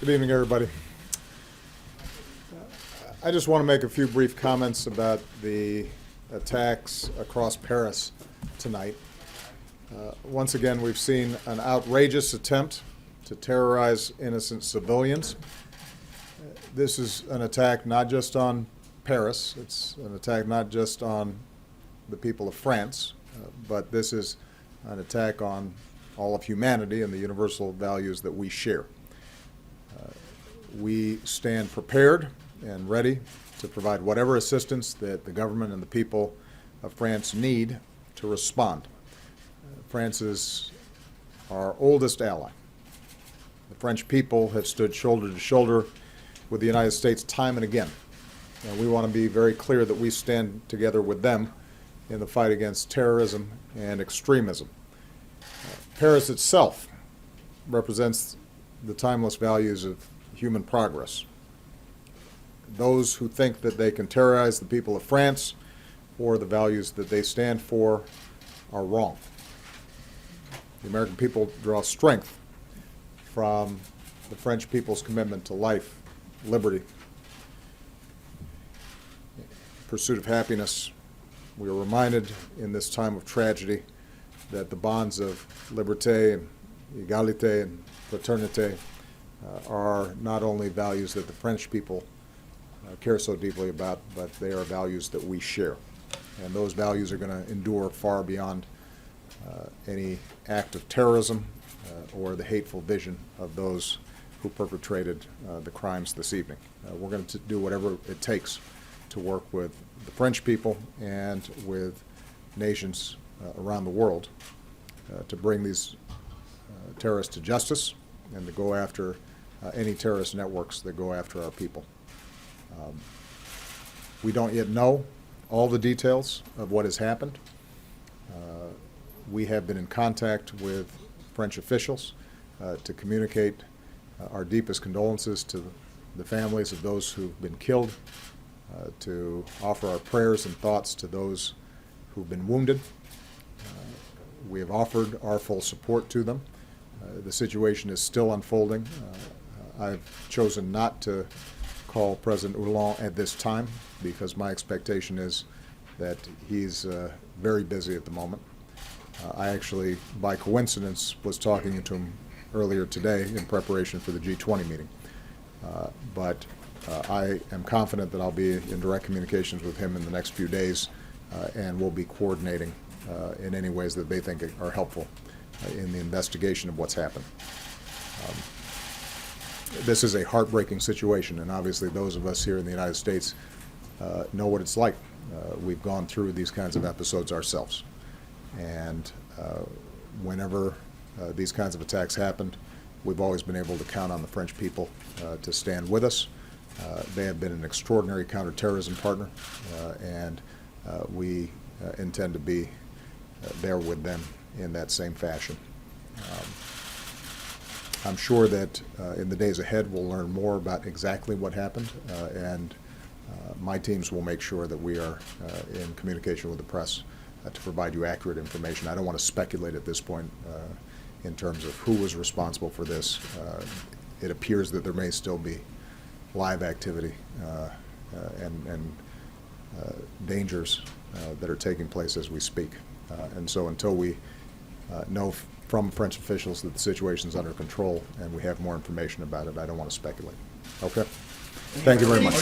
Good evening, everybody. I just want to make a few brief comments about the attacks across Paris tonight. Once again, we've seen an outrageous attempt to terrorize innocent civilians. This is an attack not just on Paris, it's an attack not just on the people of France, but this is an attack on all of humanity and the universal values that we share. We stand prepared and ready to provide whatever assistance that the government and the people of France need to respond. France is our oldest ally. The French people have stood shoulder to shoulder with the United States time and again. And we want to be very clear that we stand together with them in the fight against terrorism and extremism. Paris itself represents the timeless values of human progress. Those who think that they can terrorize the people of France or the values that they stand for are wrong. The American people draw strength from the French people's commitment to life, liberty, pursuit of happiness. We are reminded in this time of tragedy that the bonds of liberté and égalité and fraternité are not only values that the French people care so deeply about, but they are values that we share. And those values are going to endure far beyond any act of terrorism or the hateful vision of those who perpetrated the crimes this evening. We're going to do whatever it takes to work with the French people and with nations around the world to bring these terrorists to justice and to go after any terrorist networks that go after our people. We don't yet know all the details of what has happened. We have been in contact with French officials to communicate our deepest condolences to the families of those who've been killed, to offer our prayers and thoughts to those who've been wounded. We have offered our full support to them. The situation is still unfolding. I've chosen not to call President Hollande at this time because my expectation is that he's very busy at the moment. I actually, by coincidence, was talking to him earlier today in preparation for the G20 meeting. But I am confident that I'll be in direct communications with him in the next few days, and we'll be coordinating in any ways that they think are helpful in the investigation of what's happened. This is a heartbreaking situation, and obviously those of us here in the United States know what it's like. We've gone through these kinds of episodes ourselves. And whenever these kinds of attacks happened, we've always been able to count on the French people to stand with us. They have been an extraordinary counterterrorism partner, and we intend to be there with them in that same fashion. I'm sure that in the days ahead we'll learn more about exactly what happened, and my teams will make sure that we are in communication with the press to provide you accurate information. I don't want to speculate at this point in terms of who was responsible for this. It appears that there may still be live activity and dangers that are taking place as we speak. And so until we know from French officials that the situation is under control and we have more information about it, I don't want to speculate. Okay? Thank you very much.